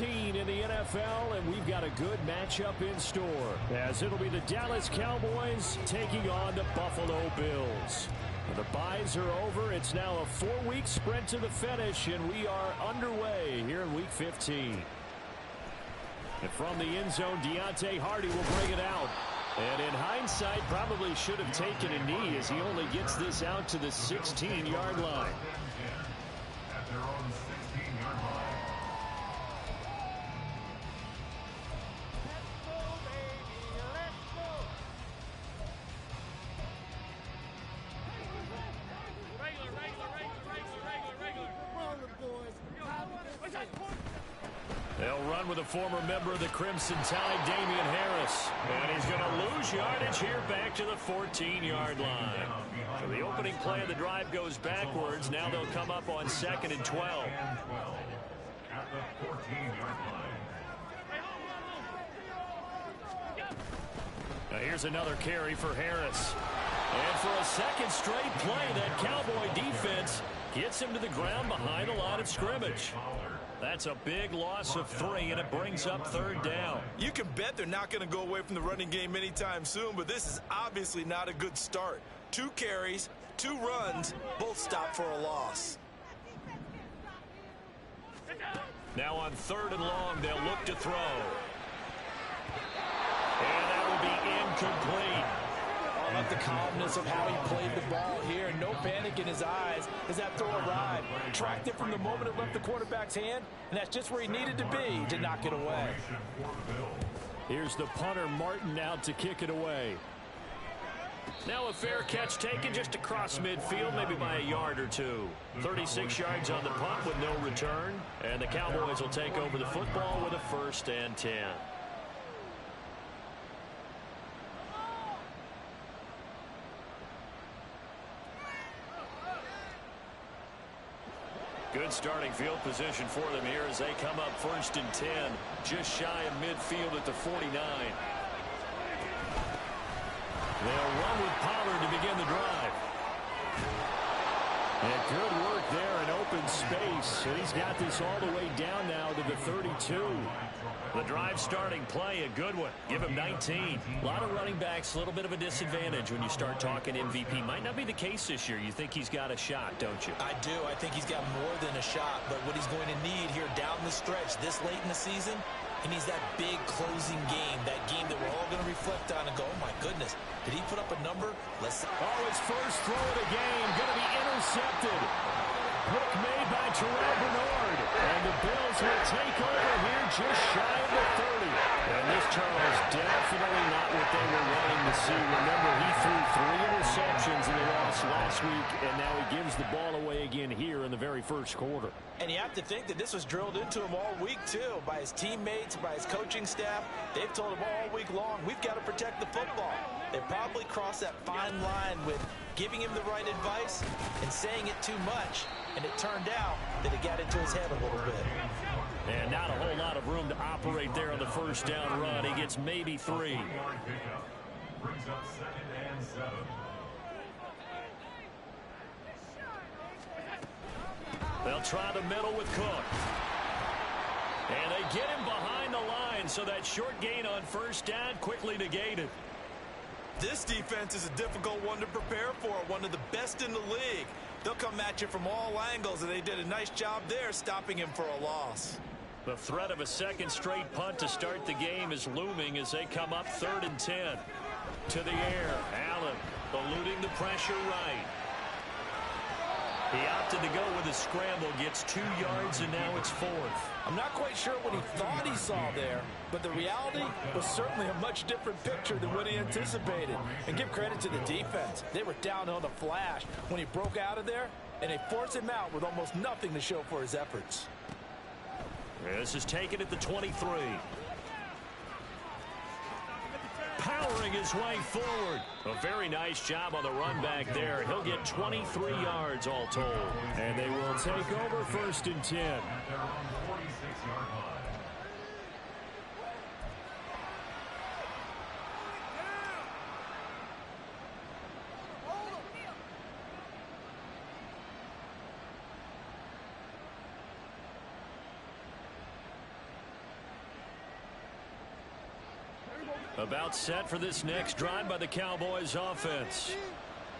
15 in the NFL, and we've got a good matchup in store, as it'll be the Dallas Cowboys taking on the Buffalo Bills. The byes are over. It's now a 4-week sprint to the finish, and we are underway here in Week 15. And from the end zone, Deontay Hardy will bring it out. And in hindsight, probably should have taken a knee as he only gets this out to the 16-yard line. They'll run with a former member of the Crimson Tide, Damian Harris. And he's going to lose yardage here back to the 14-yard line. So the opening play of the drive goes backwards. Now they'll come up on 2nd and 12. At the 14-yard line. Now here's another carry for Harris. And for a second straight play, that Cowboy defense gets him to the ground behind the line of scrimmage. That's a big loss of 3, and it brings up 3rd down. You can bet they're not going to go away from the running game anytime soon, but this is obviously not a good start. 2 carries, 2 runs, both stopped for a loss. Now on 3rd and long, they'll look to throw. And that will be incomplete. I love the calmness of how he played the ball here, and no panic in his eyes as that throw arrived. Tracked it from the moment it left the quarterback's hand, and that's just where he needed to be to knock it away. Here's the punter, Martin, out to kick it away. Now a fair catch taken just across midfield, maybe by a yard or 2. 36 yards on the punt with no return, and the Cowboys will take over the football with a 1st and 10. Good starting field position for them here as they come up 1st and 10, just shy of midfield at the 49. They'll run with Pollard to begin the drive. And good work there in open space. And he's got this all the way down now to the 32. The drive starting play, a good one. Give him 19. A lot of running backs, a little bit of a disadvantage when you start talking MVP. Might not be the case this year. You think he's got a shot, don't you? I do. I think he's got more than a shot. But what he's going to need here down the stretch this late in the season, he needs that big closing game, that game that we're all going to reflect on and go, oh, my goodness, did he put up a number? Let's. Oh, his first throw of the game going to be intercepted. Hook made by Terrell Bernard. And the Bills will take over here just shy of the 30. And this, Charles, definitely not what they were wanting to see. Remember, he threw 3 interceptions in the loss last week, and now he gives the ball away again here in the very first quarter. And you have to think that this was drilled into him all week, too, by his teammates, by his coaching staff. They've told him all week long, we've got to protect the football. They probably crossed that fine line with giving him the right advice and saying it too much. And it turned out that it got into his head a little bit. And not a whole lot of room to operate there on the first down run. He gets maybe 3. Brings up 2nd and 7. They'll try the middle with Cook. And they get him behind the line, so that short gain on first down quickly negated. This defense is a difficult one to prepare for, one of the best in the league. They'll come at you from all angles, and they did a nice job there stopping him for a loss. The threat of a second straight punt to start the game is looming as they come up 3rd and 10. To the air, Allen eluding the pressure right. He opted to go with a scramble, gets 2 yards, and now it's 4th. I'm not quite sure what he thought he saw there, but the reality was certainly a much different picture than what he anticipated. And give credit to the defense. They were down on the flash when he broke out of there, and they forced him out with almost nothing to show for his efforts. This is taken at the 23. Powering his way forward. A very nice job on the run back there. He'll get 23 yards all told. And they will take over 1st and 10. At their own 46-yard line. About set for this next drive by the Cowboys offense.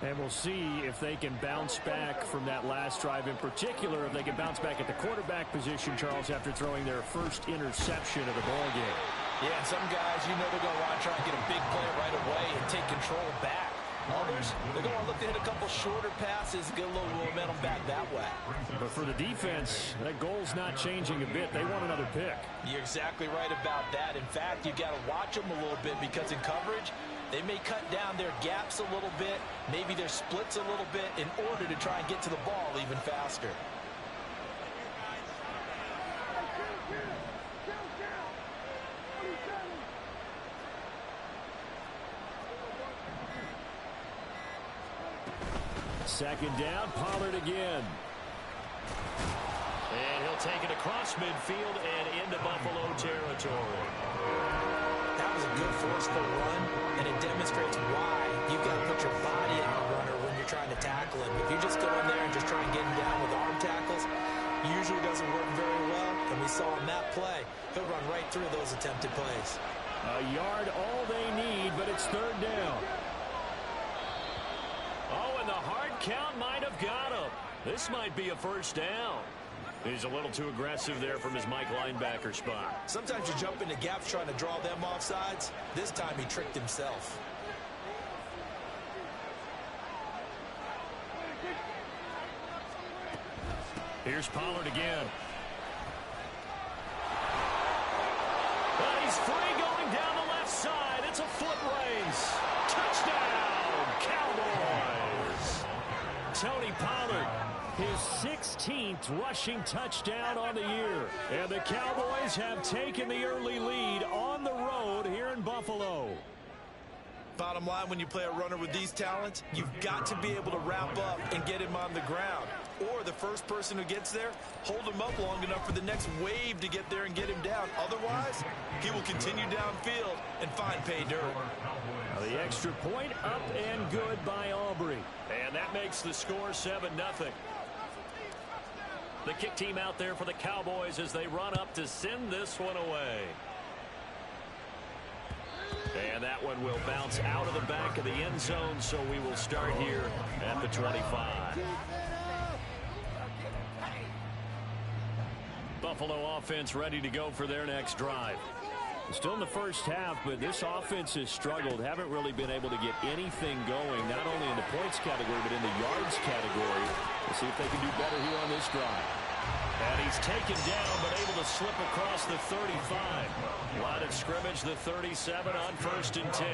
And we'll see if they can bounce back from that last drive in particular, if they can bounce back at the quarterback position, Charles, after throwing their first interception of the ballgame. Yeah, some guys, you know they're going to want to try and get a big play right away and take control back. Others, they're going to look to hit a couple shorter passes, get a little momentum back that way. But for the defense, that goal's not changing a bit. They want another pick. You're exactly right about that. In fact, you've got to watch them a little bit because in coverage, they may cut down their gaps a little bit, maybe their splits a little bit in order to try and get to the ball even faster. Second down, Pollard again. And he'll take it across midfield and into Buffalo territory. That was a good forceful run, and it demonstrates why you've got to put your body on a runner when you're trying to tackle him. If you just go in there and just try and get him down with arm tackles, usually doesn't work very well. And we saw on that play, he'll run right through those attempted plays. A yard all they need, but it's third down. Oh, and the hard count might have got him. This might be a first down. He's a little too aggressive there from his Mike linebacker spot. Sometimes you jump into gaps trying to draw them off sides. This time he tricked himself. Here's Pollard again. But he's free going down the left side. It's a foot race. Touchdown, Cowboys. Tony Pollard, his 16th rushing touchdown on the year. And the Cowboys have taken the early lead on the road here in Buffalo. Bottom line, when you play a runner with these talents, you've got to be able to wrap up and get him on the ground. Or the first person who gets there, hold him up long enough for the next wave to get there and get him down. Otherwise, he will continue downfield and find pay dirt. Now the extra point up and good by Aubrey. And that makes the score 7-0. The kick team out there for the Cowboys as they run up to send this one away. And that one will bounce out of the back of the end zone, so we will start here at the 25. Buffalo offense ready to go for their next drive. Still in the first half, but this offense has struggled. Haven't really been able to get anything going, not only in the points category, but in the yards category. We'll see if they can do better here on this drive. And he's taken down, but able to slip across the 35. Line of scrimmage, the 37 on 1st and 10.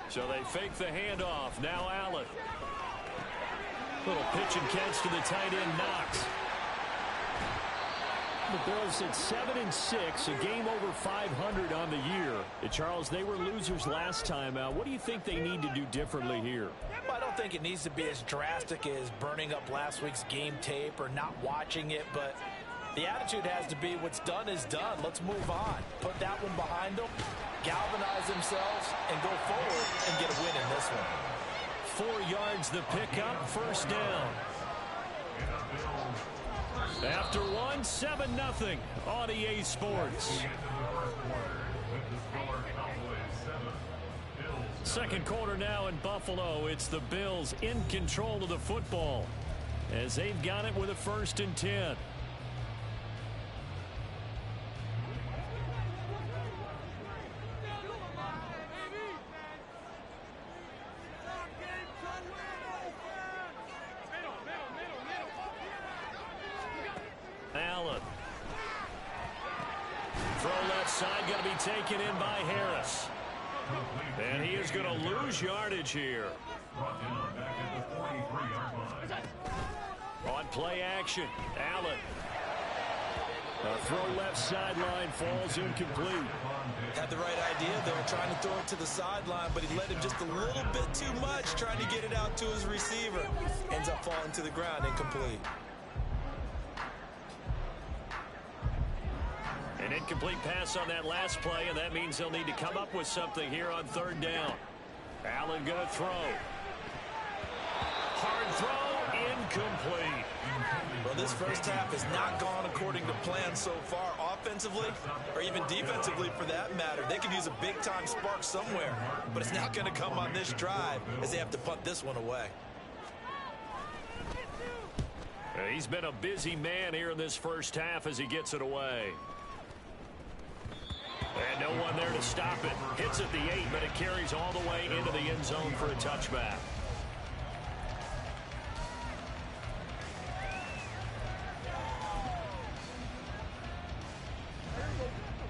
So they fake the handoff. Now Allen. Little pitch and catch to the tight end, Knox. The Bills at 7-6, a game over 500 on the year. Charles, they were losers last time out. What do you think they need to do differently here? Well, I don't think it needs to be as drastic as burning up last week's game tape or not watching it, but the attitude has to be what's done is done. Let's move on. Put that one behind them, galvanize themselves, and go forward and get a win in this one. 4 yards the pickup, first down. After one, 7-0 on EA Sports. Second quarter now in Buffalo. It's the Bills in control of the football as they've got it with a 1st and 10. Allen. Throw left side, going to be taken in by Harris. And he is going to lose yardage here. On play action, Allen. A throw left sideline, falls incomplete. Had the right idea there, trying to throw it to the sideline, but he let him just a little bit too much, trying to get it out to his receiver. Ends up falling to the ground, incomplete. An incomplete pass on that last play, and that means they'll need to come up with something here on 3rd down. Allen going to throw. Hard throw, incomplete. Well, this first half has not gone according to plan so far, offensively or even defensively for that matter. They could use a big-time spark somewhere, but it's not going to come on this drive as they have to punt this one away. He's been a busy man here in this first half as he gets it away. And no one there to stop it. Hits at the 8, but it carries all the way into the end zone for a touchback.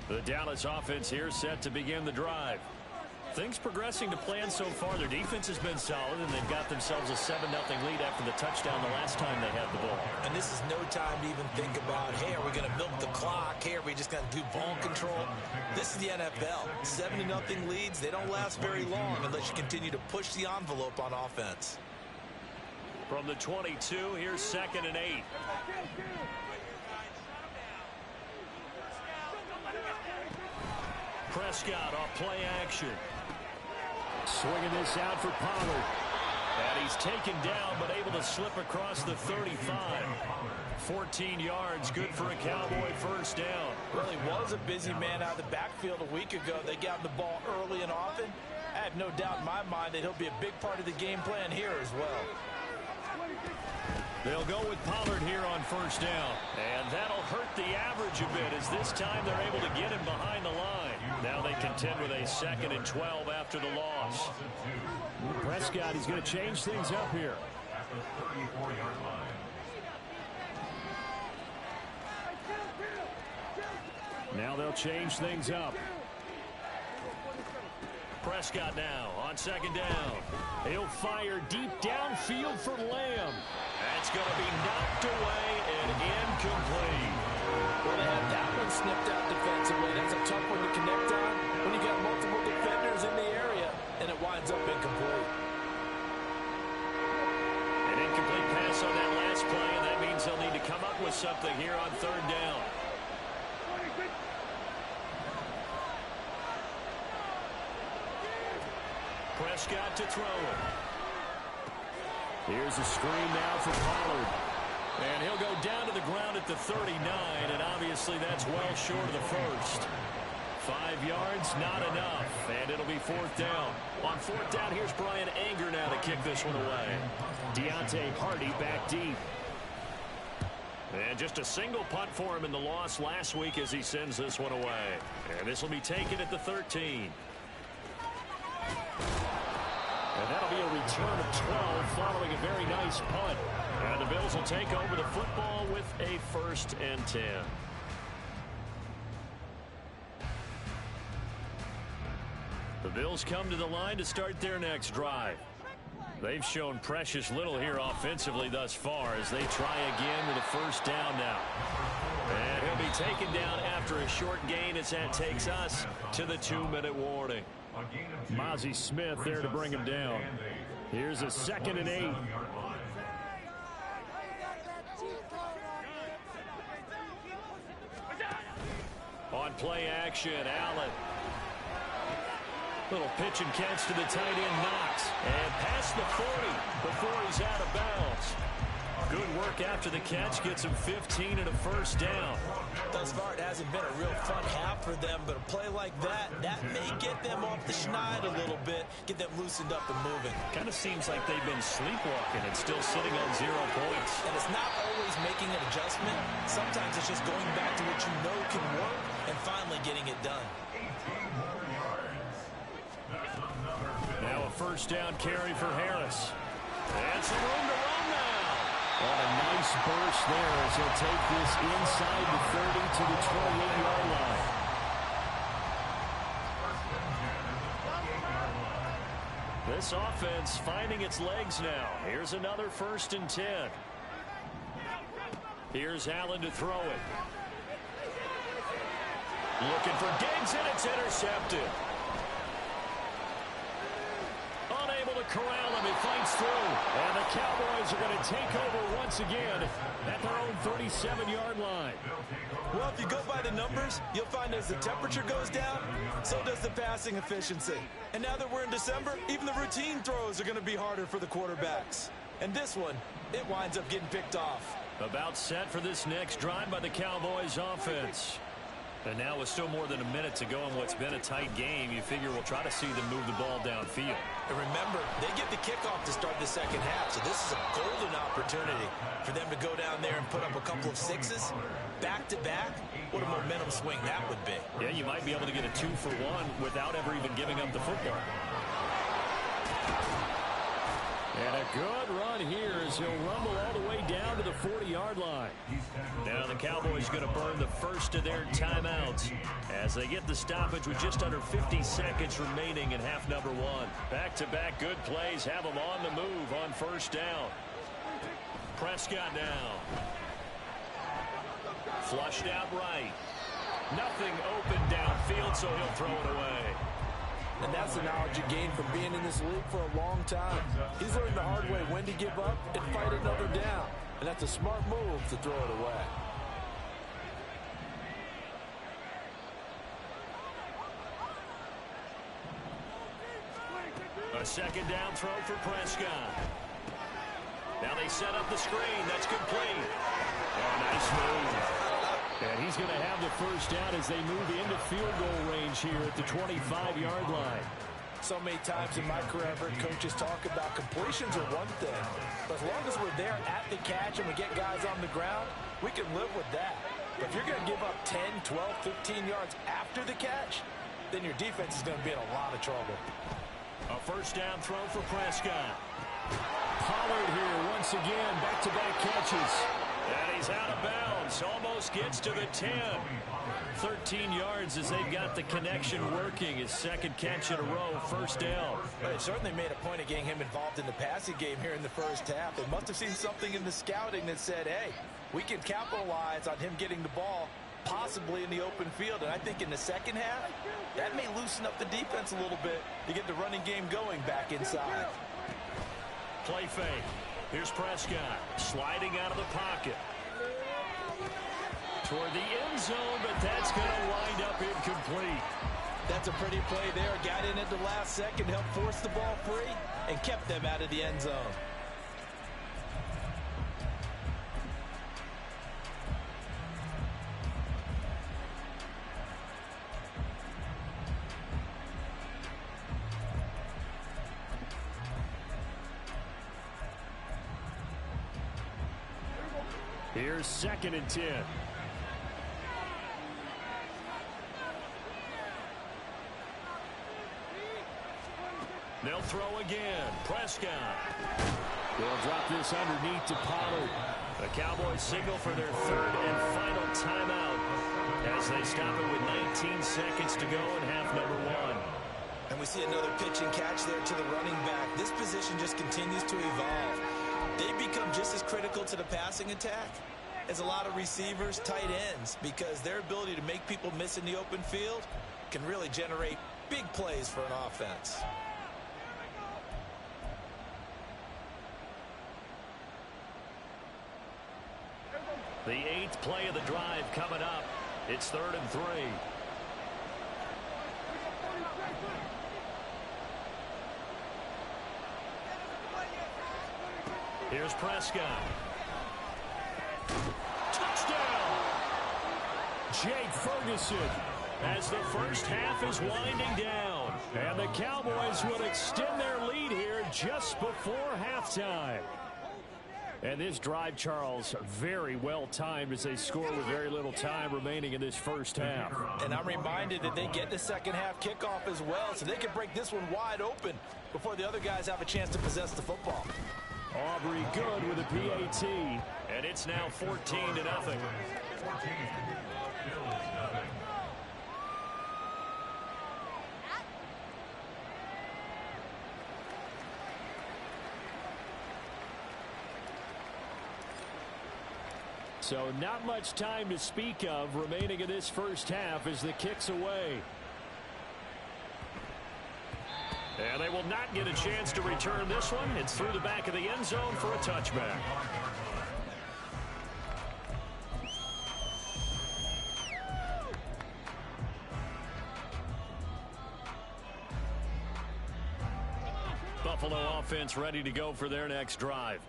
The Dallas offense here set to begin the drive. Things progressing to plan so far. Their defense has been solid, and they've got themselves a 7-0 lead after the touchdown the last time they had the ball. And this is no time to even think about, hey, are we going to milk the clock? Hey, are we just going to do ball control? This is the NFL. 7-0 leads, they don't last very long unless you continue to push the envelope on offense. From the 22, here's 2nd and 8. Prescott off play action. Swinging this out for Pollard. And he's taken down, but able to slip across the 35. 14 yards, good for a Cowboy first down. Well, he was a busy man out of the backfield a week ago. They got the ball early and often. I have no doubt in my mind that he'll be a big part of the game plan here as well. They'll go with Pollard here on first down. And that'll hurt the average a bit as this time they're able to get him behind the line. Now they contend with a 2nd and 12 after the loss. Prescott, he's going to change things up here. At the 34-yard line. Now they'll change things up. Prescott now on 2nd down. He'll fire deep downfield for Lamb. That's going to be knocked away and incomplete. Well, they had that one snipped out defensively. That's a tough one to connect on when you got multiple defenders in the area, and it winds up incomplete. An incomplete pass on that last play, and that means they'll need to come up with something here on 3rd down. Prescott to throw it. Here's a screen now for Pollard. And he'll go down to the ground at the 39, and obviously that's well short of the first. 5 yards, not enough, and it'll be 4th down. On 4th down, here's Brian Anger now to kick this one away. Deontay Hardy back deep. And just a single punt for him in the loss last week as he sends this one away. And this will be taken at the 13. And that'll be a return of 12 following a very nice punt. And the Bills will take over the football with a 1st and 10. The Bills come to the line to start their next drive. They've shown precious little here offensively thus far as they try again with a 1st down now. And he'll be taken down after a short gain as that takes us to the 2-minute warning. Mozzie Smith there to bring him down. Here's a 2nd and 8. On play action, Allen. Little pitch and catch to the tight end, Knox. And past the 40 before he's out of bounds. Good work after the catch. Gets him 15 and a 1st down. Thus far, it hasn't been a real fun half for them, but a play like that may get them off the schneid a little bit, get them loosened up and moving. Kind of seems like they've been sleepwalking and still sitting on 0 points. And it's not always making an adjustment. Sometimes it's just going back to what you know can work and finally getting it done. Now a 1st down carry for Harris. And some room to run now. And a nice burst there as he'll take this inside the 30 to the 28-yard line. This offense finding its legs now. Here's another 1st and 10. Here's Allen to throw it. Looking for Diggs, and it's intercepted. Unable to corral him. He fights through. And the Cowboys are going to take over once again at their own 37-yard line. Well, if you go by the numbers, you'll find as the temperature goes down, so does the passing efficiency. And now that we're in December, even the routine throws are going to be harder for the quarterbacks. And this one, it winds up getting picked off. About set for this next drive by the Cowboys offense. And now with still more than a minute to go in what's been a tight game, you figure we'll try to see them move the ball downfield. And remember, they get the kickoff to start the second half, so this is a golden opportunity for them to go down there and put up a couple of sixes back-to-back. What a momentum swing that would be. Yeah, you might be able to get a 2-for-1 without ever even giving up the football. And a good run here as he'll rumble all the way down to the 40-yard line. Now the Cowboys going to burn the first of their timeouts as they get the stoppage with just under 50 seconds remaining in half number one. Back-to-back good plays have them on the move on first down. Prescott now. Flushed out right. Nothing open downfield, so he'll throw it away. And that's the knowledge you gain from being in this league for a long time. He's learned the hard way when to give up and fight another down. And that's a smart move to throw it away. A second down throw for Prescott. Now they set up the screen. That's complete. Oh, nice move. And he's going to have the first down as they move into field goal range here at the 25-yard line. So many times in my career, I've heard coaches talk about completions are one thing. But as long as we're there at the catch and we get guys on the ground, we can live with that. But if you're going to give up 10, 12, 15 yards after the catch, then your defense is going to be in a lot of trouble. A first down throw for Prescott. Pollard here once again, back-to-back catches. And he's out of bounds, almost gets to the 10. 13 yards as they've got the connection working. His second catch in a row, first down. But it certainly made a point of getting him involved in the passing game here in the first half. They must have seen something in the scouting that said, hey, we can capitalize on him getting the ball possibly in the open field. And I think in the second half, that may loosen up the defense a little bit to get the running game going back inside. Play fake. Here's Prescott sliding out of the pocket. Toward the end zone, but that's going to wind up incomplete. That's a pretty play there. Got in at the last second, helped force the ball free, and kept them out of the end zone. Here's 2nd and 10. They'll throw again. Prescott. They'll drop this underneath to Pollard. The Cowboys signal for their third and final timeout as they stop it with 19 seconds to go in half number one. And we see another pitch and catch there to the running back. This position just continues to evolve. They become just as critical to the passing attack as a lot of receivers, tight ends, because their ability to make people miss in the open field can really generate big plays for an offense. The 8th play of the drive coming up. It's 3rd and 3. Here's Prescott. Touchdown! Jake Ferguson as the first half is winding down. And the Cowboys will extend their lead here just before halftime. And this drive, Charles, very well timed as they score with very little time remaining in this first half. And I'm reminded that they get the second half kickoff as well, so they can break this one wide open before the other guys have a chance to possess the football. Aubrey good with a PAT, and it's now 14-0. So not much time to speak of remaining in this first half as the kick's away. And they will not get a chance to return this one. It's through the back of the end zone for a touchback. Buffalo offense ready to go for their next drive.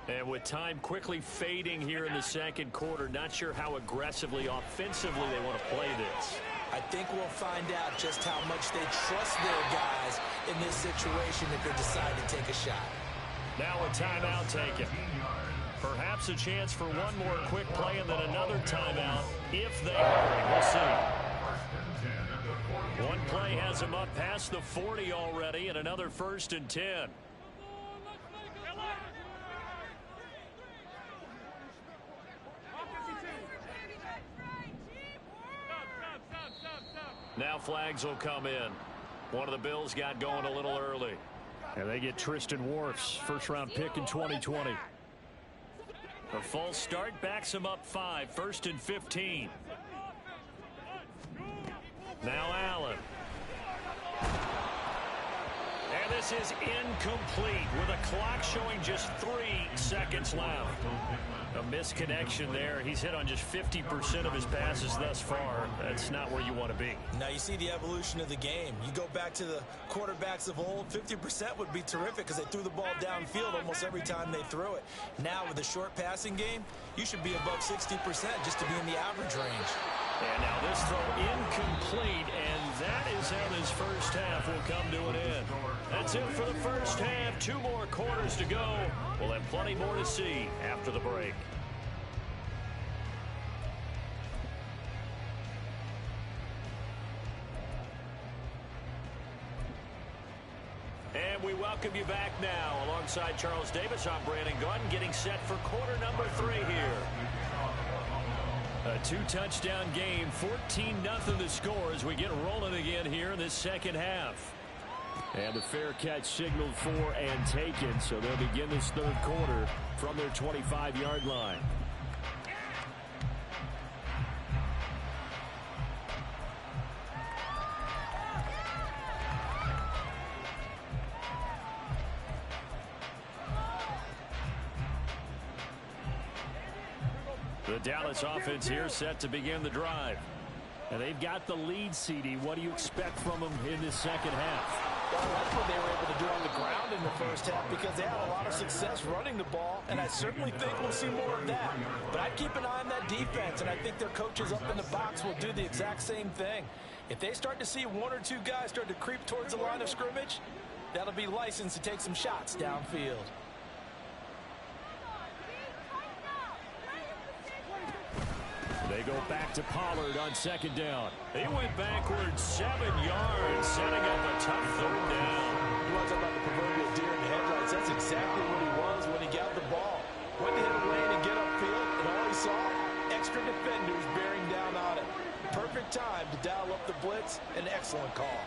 And with time quickly fading here in the second quarter, not sure how aggressively, offensively they want to play this. I think we'll find out just how much they trust their guys in this situation if they decide to take a shot. Now a timeout taken. Perhaps a chance for one more quick play and then another timeout if they hurry. We'll see. One play has them up past the 40 already and another 1st and 10. Now flags will come in. One of the Bills got going a little early. And they get Tristan Wirfs, first-round pick in 2020. A false start backs him up 5, 1st and 15. Now Allen. And this is incomplete with a clock showing just 3 seconds left. A misconnection there. He's hit on just 50% of his passes thus far. That's not where you want to be. Now you see the evolution of the game. You go back to the quarterbacks of old, 50% would be terrific because they threw the ball downfield almost every time they threw it. Now with the short passing game, you should be above 60% just to be in the average range. And now this throw incomplete, and that is how this first half will come to an end. That's it for the first half. 2 more quarters to go. We'll have plenty more to see after the break. And we welcome you back now. Alongside Charles Davis, I'm Brandon Gunn, getting set for quarter number 3 here. A 2-touchdown game, 14-0 the score as we get rolling again here in this second half. And a fair catch signaled for and taken, so they'll begin this third quarter from their 25-yard line. The Dallas offense here set to begin the drive. And they've got the lead, CD. What do you expect from them in this second half? Well, I like what they were able to do on the ground in the first half because they had a lot of success running the ball, and I certainly think we'll see more of that. But I'd keep an eye on that defense, and I think their coaches up in the box will do the exact same thing. If they start to see 1 or 2 guys start to creep towards the line of scrimmage, that'll be licensed to take some shots downfield. They go back to Pollard on second down. He went backwards 7 yards, setting up a tough third down. You want to talk about the proverbial deer in the headlights? That's exactly what he was when he got the ball. Went to hit a lane and get upfield, and all he saw, extra defenders bearing down on it. Perfect time to dial up the blitz. An excellent call.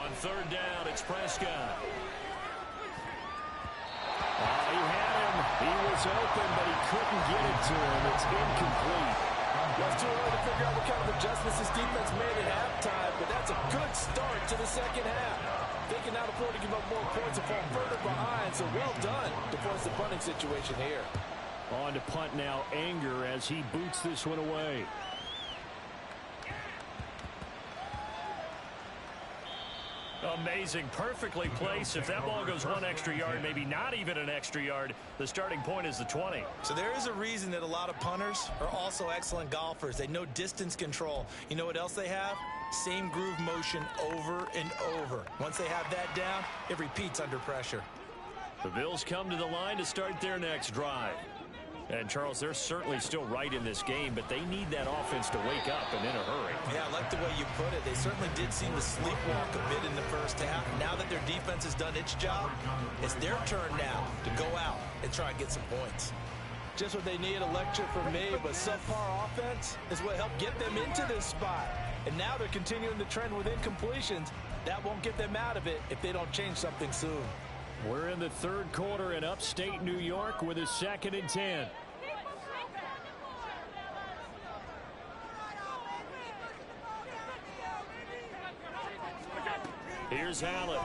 On third down, it's Prescott. He had him. He was open, but he couldn't get it to him. It's incomplete. Well, it's too early to figure out what kind of adjustments this defense made at halftime, but that's a good start to the second half. They can now afford to give up more points and fall further behind, so well done to force the punting situation here. On to punt now, Anger, as he boots this one away. Amazing, perfectly placed. If that ball goes 1 extra yard, maybe not even an extra yard, the starting point is the 20. So there is a reason that a lot of punters are also excellent golfers. They know distance control. You know what else they have? Same groove motion over and over. Once they have that down, it repeats under pressure. The Bills come to the line to start their next drive. And, Charles, they're certainly still right in this game, but they need that offense to wake up and in a hurry. Yeah, I like the way you put it. They certainly did seem to sleepwalk a bit in the first half. Now that their defense has done its job, it's their turn now to go out and try and get some points. Just what they need, a lecture from me, but subpar offense is what helped get them into this spot. And now they're continuing the trend with incompletions. That won't get them out of it if they don't change something soon. We're in the third quarter in upstate New York with a 2nd and 10. Here's Allen.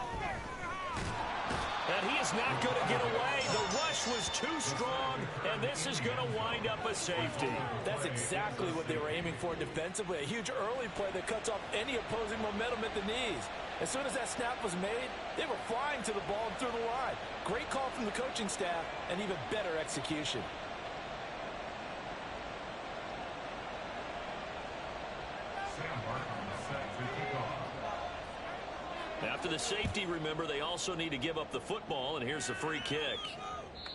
And he is not going to get away. The rush was too strong, and this is going to wind up a safety. That's exactly what they were aiming for defensively. A huge early play that cuts off any opposing momentum at the knees. As soon as that snap was made, they were flying to the ball and through the line. Great call from the coaching staff and even better execution. After the safety, remember, they also need to give up the football, and here's the free kick.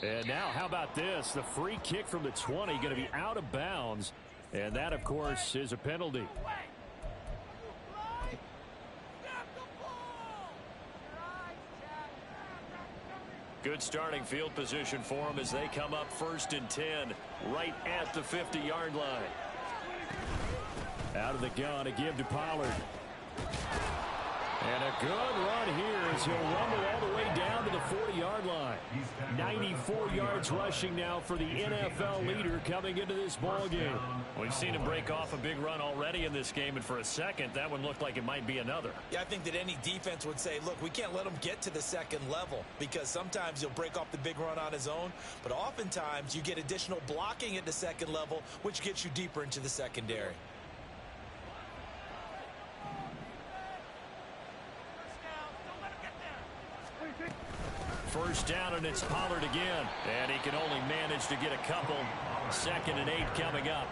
And now, how about this? The free kick from the 20 going to be out of bounds, and that, of course, is a penalty. Good starting field position for them as they come up 1st and 10, right at the 50-yard line. Out of the gun, a give to Pollard. And a good run here as he'll rumble all the way down to the 40-yard line. 94 yards rushing now for the NFL leader coming into this ball game. We've seen him break off a big run already in this game, and for a second, that one looked like it might be another. Yeah, I think that any defense would say, look, we can't let him get to the second level because sometimes he'll break off the big run on his own, but oftentimes you get additional blocking at the second level, which gets you deeper into the secondary. First down, and it's Pollard again. And he can only manage to get a couple. 2nd and 8 coming up.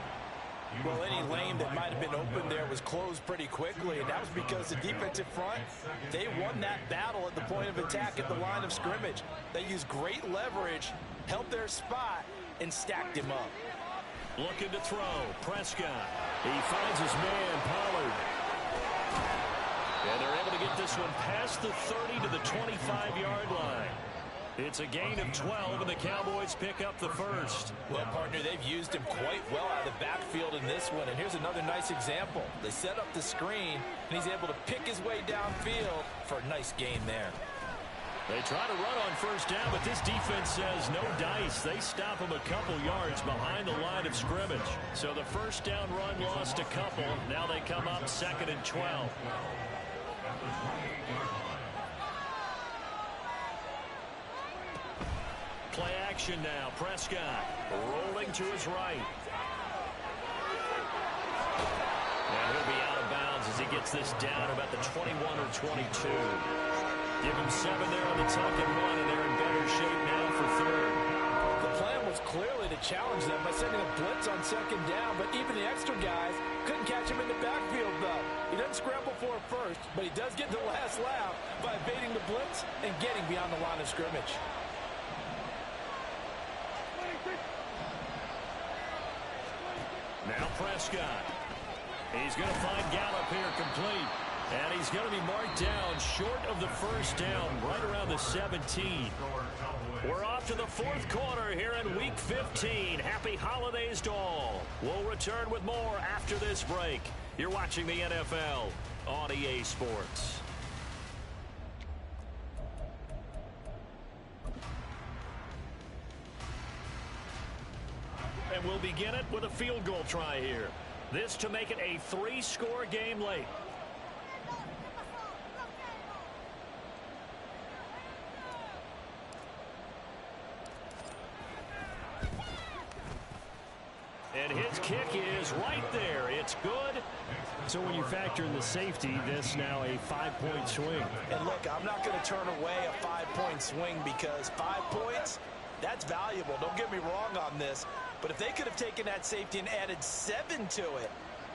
Well, any lane that might have been open there was closed pretty quickly, and that was because the defensive front, they won that battle at the point of attack at the line of scrimmage. They used great leverage, held their spot, and stacked him up. Looking to throw. Prescott. He finds his man, Pollard. And they're able to get this one past the 30 to the 25-yard line. It's a gain of 12, and the Cowboys pick up the first. Well, partner, they've used him quite well out of the backfield in this one. And here's another nice example. They set up the screen, and he's able to pick his way downfield for a nice gain there. They try to run on first down, but this defense says no dice. They stop him a couple yards behind the line of scrimmage. So the first down run lost a couple. Now they come up 2nd and 12. Play action now. Prescott rolling to his right. And he'll be out of bounds as he gets this down about the 21 or 22. Give him 7 there on the tuck and run, and they're in better shape now for 3rd. The plan was clearly to challenge them by sending a blitz on 2nd down, but even the extra guys couldn't catch him in the backfield, though. He doesn't scramble for it first, but he does get the last laugh by evading the blitz and getting beyond the line of scrimmage. Now Prescott. He's going to find Gallup here complete. And he's going to be marked down short of the first down, right around the 17. We're off to the 4th quarter here in Week 15. Happy holidays to all. We'll return with more after this break. You're watching the NFL on EA Sports. And we'll begin it with a field goal try here. This to make it a 3-score game late. And his kick is right there. It's good. So when you factor in the safety, this now a 5-point swing. And look, I'm not going to turn away a 5-point swing because 5 points, that's valuable. Don't get me wrong on this. But if they could have taken that safety and added 7 to it,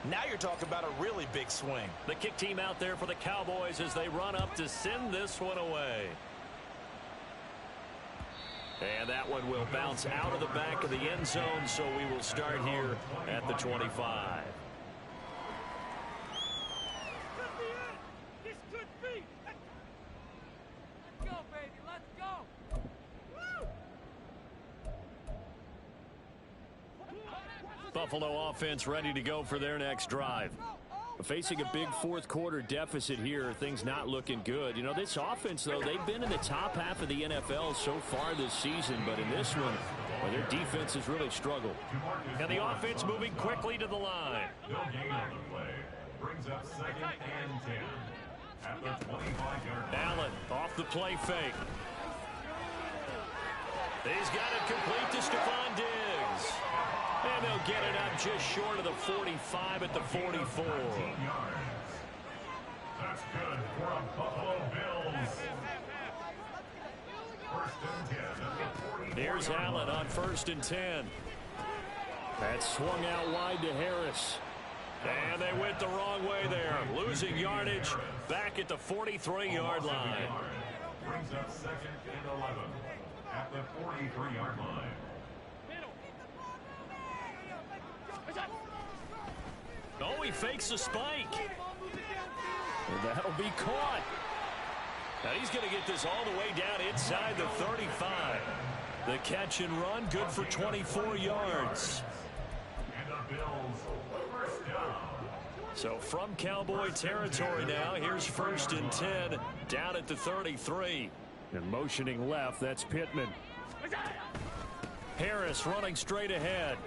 now you're talking about a really big swing. The kick team out there for the Cowboys as they run up to send this one away. And that one will bounce out of the back of the end zone, so we will start here at the 25. Buffalo offense ready to go for their next drive. Facing a big 4th quarter deficit here, things not looking good. You know, this offense, though, they've been in the top half of the NFL so far this season, but in this one, well, their defense has really struggled. And the offense moving quickly to the line. No gain on the play. Brings up 2nd and 10 at the 25-yard line. Allen off the play fake. He's got it complete to Stephon Diggs. And they'll get it up just short of the 45 at the 44. That's good for a Buffalo Bills. First and 10 at the 44. Here's Allen on 1st and 10. That swung out wide to Harris. And they went the wrong way there. Losing yardage back at the 43-yard line. Brings up 2nd and 11 at the 43-yard line. Oh, he fakes a spike. And that'll be caught. Now he's going to get this all the way down inside the 35. The catch and run, good for 24 yards. And the Bills first down. So from Cowboy territory now, here's 1st and 10 down at the 33. And motioning left, that's Pittman. Harris running straight ahead.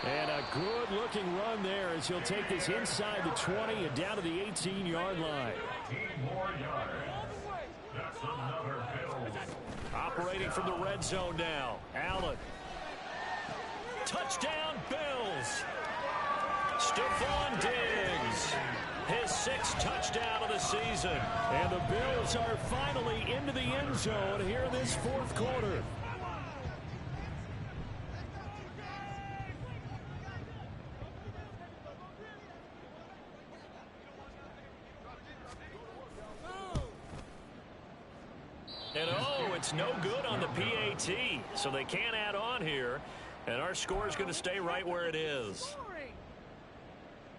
And a good-looking run there as he'll take this inside the 20 and down to the 18-yard line. 18 more yards. That's another Bills. Operating from the red zone now. Allen. Touchdown, Bills. Stephon Diggs. His 6th touchdown of the season. And the Bills are finally into the end zone here in this 4th quarter. And oh, it's no good on the PAT, so they can't add on here. And our score is going to stay right where it is.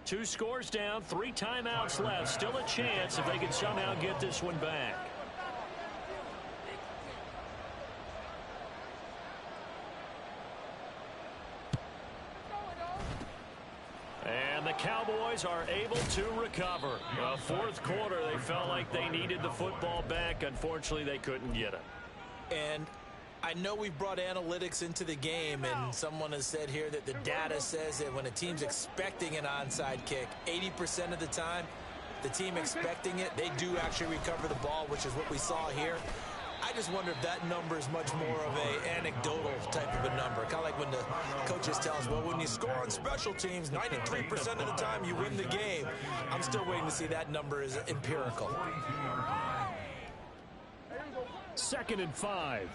2 scores down, 3 timeouts left. Still a chance if they can somehow get this one back. And the Cowboys are able to recover. 4th quarter, they felt like they needed the football back. Unfortunately, they couldn't get it. And I know we've brought analytics into the game, and someone has said here that the data says that when a team's expecting an onside kick, 80% of the time, the team expecting it, they do actually recover the ball, which is what we saw here. I just wonder if that number is much more of a anecdotal type of a number. Kind of like when the coaches tell us, well, when you score on special teams, 93% of the time you win the game. I'm still waiting to see that number is empirical. 2nd and 5.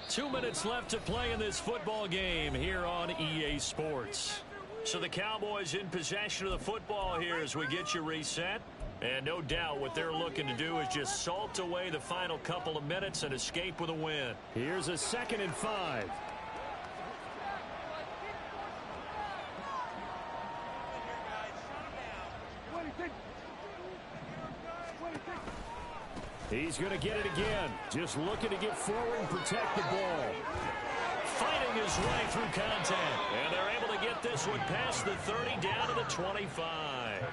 2 minutes left to play in this football game here on EA Sports. So the Cowboys in possession of the football here as we get you reset. And no doubt what they're looking to do is just salt away the final couple of minutes and escape with a win. Here's a 2nd and 5. He's going to get it again. Just looking to get forward and protect the ball. Fighting his way through contact. And they're able to get this one past the 30 down to the 25.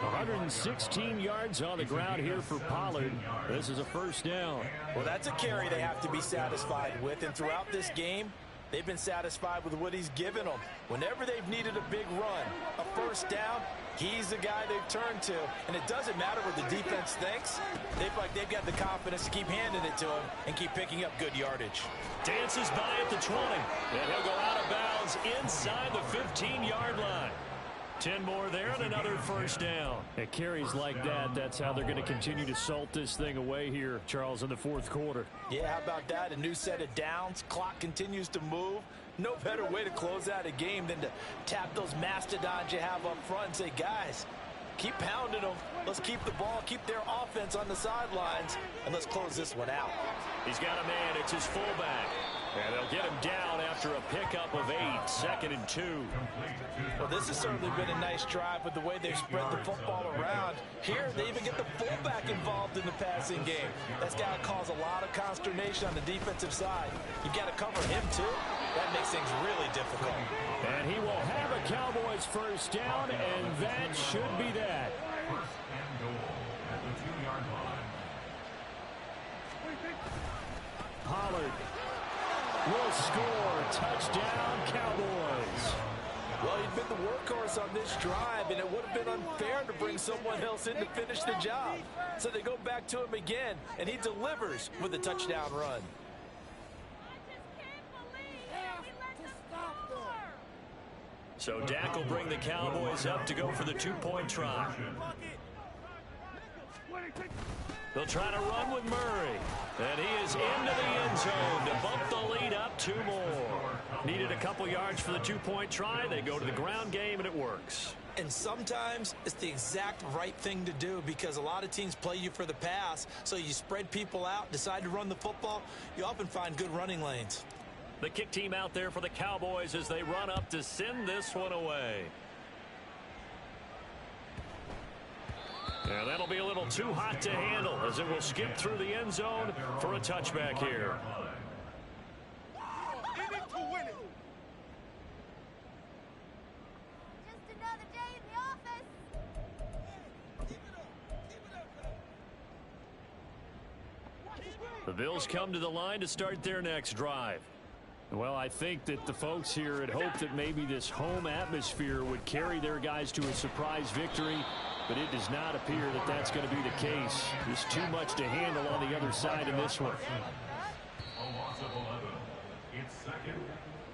116 yards on the ground here for Pollard. This is a 1st down. Well, that's a carry they have to be satisfied with. And throughout this game, they've been satisfied with what he's given them. Whenever they've needed a big run, a 1st down, he's the guy they've turned to. And it doesn't matter what the defense thinks. They've got the confidence to keep handing it to him and keep picking up good yardage. Dances by at the 20. And he'll go out of bounds inside the 15-yard line. 10 more there and another 1st down. At carries like that, that's how they're going to continue to salt this thing away here, Charles, in the 4th quarter. Yeah, how about that? A new set of downs. Clock continues to move. No better way to close out a game than to tap those mastodons you have up front and say, guys, keep pounding them. Let's keep the ball, keep their offense on the sidelines, and let's close this one out. He's got a man. It's his fullback. And they'll get him down after a pickup of 8. 2nd and 2. Well, this has certainly been a nice drive with the way they've spread the football around. Here, they even get the fullback involved in the passing game. That's got to cause a lot of consternation on the defensive side. You've got to cover him, too. That makes things really difficult. And he will have a Cowboys 1st down, and that should be that. 1st and goal at the 2-yard line. Pollard will score. Touchdown, Cowboys. Well, he'd been the workhorse on this drive, and it would have been unfair to bring someone else in to finish the job. So they go back to him again, and he delivers with a touchdown run. So Dak will bring the Cowboys up to go for the two-point try. They'll try to run with Murray. And he is into the end zone to bump the lead up 2 more. Needed a couple yards for the two-point try. They go to the ground game, and it works. And sometimes it's the exact right thing to do because a lot of teams play you for the pass. So you spread people out, decide to run the football. You often find good running lanes. The kick team out there for the Cowboys as they run up to send this one away. And that'll be a little too hot to handle as it will skip through the end zone for a touchback here. The Bills come to the line to start their next drive. Well, I think that the folks here had hoped that maybe this home atmosphere would carry their guys to a surprise victory, but it does not appear that that's going to be the case. There's too much to handle on the other side in this one.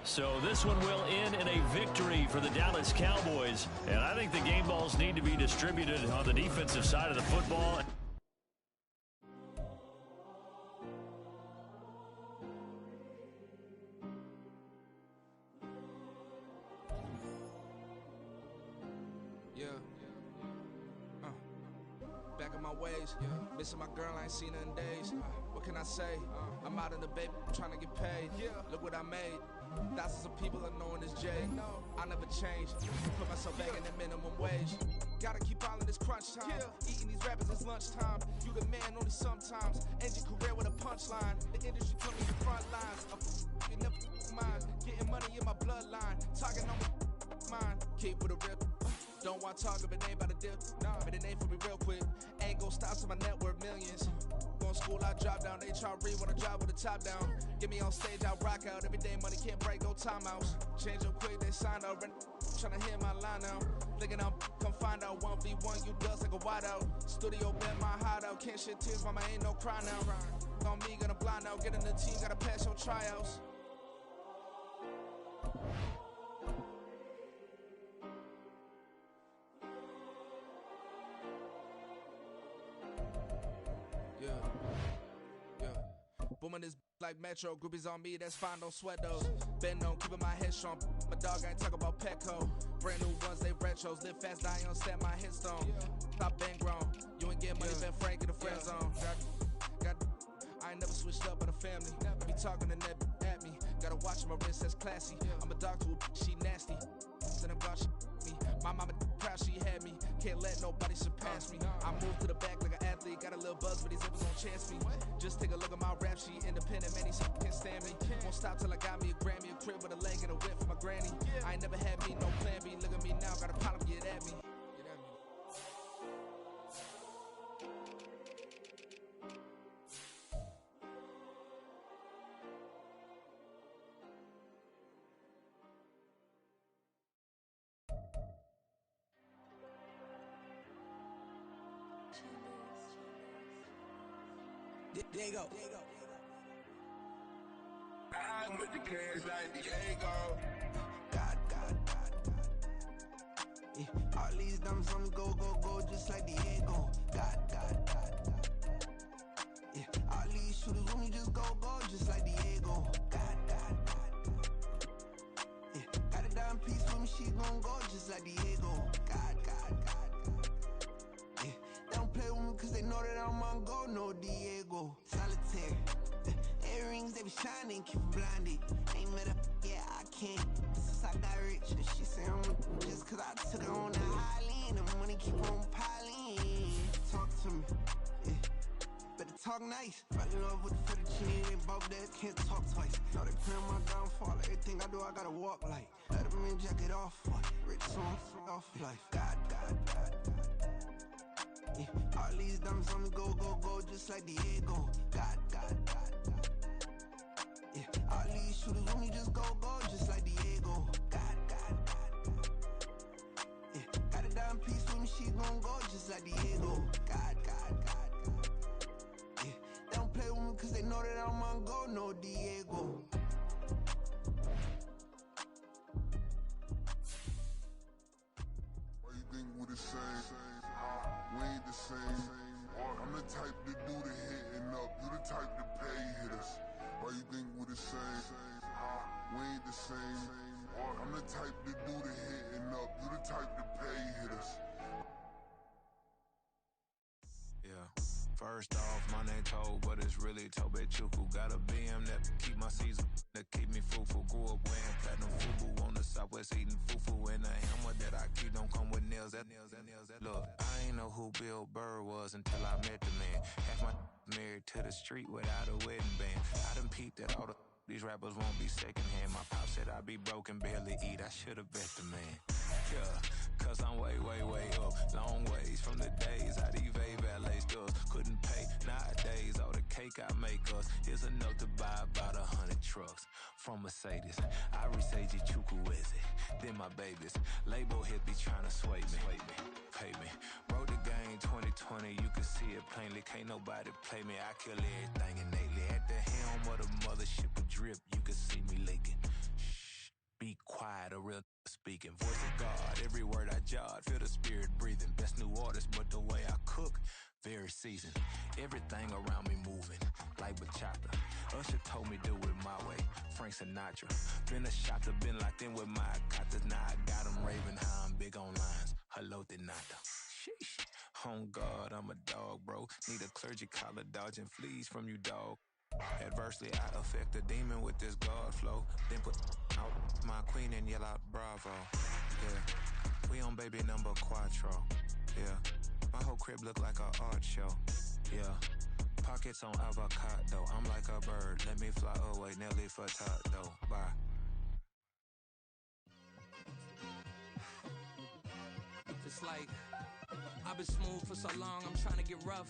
So this one will end in a victory for the Dallas Cowboys, and I think the game balls need to be distributed on the defensive side of the football. Missing my girl, I ain't seen her in days. What can I say? I'm out in the baby, trying to get paid. Look what I made. Thousands of people are knowing this J. I never changed. Put myself back in the minimum wage. Gotta keep all in this crunch time. Eating these rappers is lunchtime. You the man only sometimes. End your career with a punchline. The industry put me in the front lines. You never mind. Getting money in my bloodline. Talking on my mind. Keep with a rip. Don't want to talk if it ain't about a dip. But it ain't for me real quick. Ain't gon' stop to my net worth millions. Going school, I drop down. They try to read when I drop with the top down. Get me on stage, I rock out. Every day money can't break, no timeouts. Change up quick, they signed up. Tryna hear my line now. Thinking I'm come find out 1v1, you dust like a wideout. Studio been my hideout. Can't shed tears, mama ain't no cry now. On me, gonna blind out. Get in the team, gotta pass your tryouts. Booming this like Metro, groupies on me, that's fine, don't sweat those. Been on, keeping my head strong. My dog ain't talk about Petco. Brand new ones, they retros. Live fast, die on set, my headstone. Stop been grown. You ain't get money, been Frank in the friend zone. I ain't never switched up on the family. Be talking to that at me. Gotta watch my wrist, that's classy. I'm a dog to a she nasty. Then I'm gone, she me. My mama proud she had me. Can't let nobody surpass me. I moved to the back like an athlete. Got a little buzz, but these zippers gon' chance me. Just take a look at my rap sheet. Independent, man, these can't stand me. Won't stop till I got me a Grammy, a crib with a leg and a whip for my granny. I ain't never had me no plan B. Look at me now, got a problem, get at me. There you go. I'm with the cash like Diego. God. Yeah, all these numbers on me go, just like Diego. God. Yeah, all these shooters on me just go, just like Diego. God. Yeah, got a dime piece with me, she gon' go just like Diego. God. Yeah, they don't play with me cause they know that I'm on go, no Diego. Solitaire. Earrings, they be shining, keep them blinded. Ain't met up, yeah, I can't. Since I got rich, and she say I'm just cause I took her on the island. The money keep on piling. Talk to me, yeah. Better talk nice. Fell in love with the fettuccine, they both dead, can't talk twice. Now they praying my downfall. Everything I do, I gotta walk like. Let them in, jacket off, rich song, off life. God. Yeah, all these diamonds on me go, just like Diego. God. Yeah, all these shooters on me just go, just like Diego. God. same. We ain't the same. I'm the type to do the hitting up. You the type to pay hitters. Why you think we the same? We ain't the same. I'm the type to do the hitting up. You the type to pay hitters. Yeah. First off, my name Toe, but it's really Tobe Chuku. Got a BM that keep my season, that keep me fufu. Grew up wearing platinum fubu on the Southwest eating fufu. And the hammer that I keep don't come with nails. Look, I ain't know who Bill Burr was until I met the man. Half my married to the street without a wedding band. I done peeped at all these rappers won't be secondhand. My pop said I'd be broken, barely eat. I should've bet the man. Yeah, cause I'm way, way, way up. Long ways from the days I these valet stores couldn't pay. Nowadays, all the cake I make us is enough to buy about 100 trucks from Mercedes. I say Chukwueze, then my babies. Label hit be trying to sway me. Pay me. Wrote the game 2020, you can see it plainly. Can't nobody play me. I kill everything innately. At the helm of the mothership with drip, you can see me leaking. Shh, be quiet, a real speaking. Voice of God, every word I jot, feel the spirit breathing. Best new artist, but the way I cook, very seasoned. Everything around me moving, like bachata. Usher told me do it my way, Frank Sinatra. Been a shotter, been locked in with my cotters. Now I got them raving how I'm big on lines. Hello, Denata. Sheesh. On God, I'm a dog, bro. Need a clergy collar, dodging fleas from you, dog. Adversely, I affect a demon with this God flow. Then put out my queen and yell out bravo. Yeah, we on baby number quattro. Yeah, my whole crib look like an art show. Yeah, pockets on avocado. I'm like a bird, let me fly away. Nelly Furtado, bye. It's like I've been smooth for so long, I'm trying to get rough.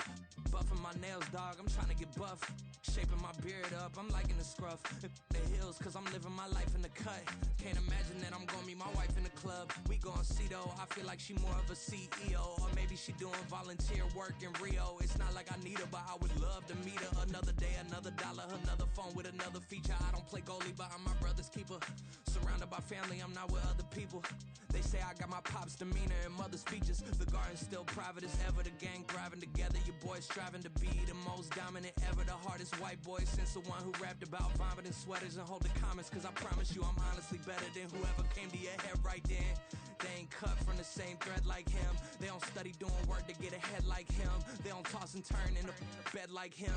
Buffing my nails, dog, I'm trying to get buff. Shaping my beard up, I'm liking the scruff. The hills, cause I'm living my life in the cut. Can't imagine that I'm gonna meet my wife in the club. We gon' see though, I feel like she more of a CEO. Or maybe she doing volunteer work in Rio. It's not like I need her, but I would love to meet her. Another day, another dollar, another phone with another feature. I don't play goalie, but I'm my brother's keeper. Surrounded by family, I'm not with other people. They say I got my pop's demeanor and mother's features. The garden's still private as ever. The gang thriving together. Your boys striving to be the most dominant ever. The hardest white boy since the one who rapped about vomiting sweaters and hold the comments. Cause I promise you I'm honestly better than whoever came to your head right then. They ain't cut from the same thread like him. They don't study doing work to get ahead like him. They don't toss and turn in the bed like him.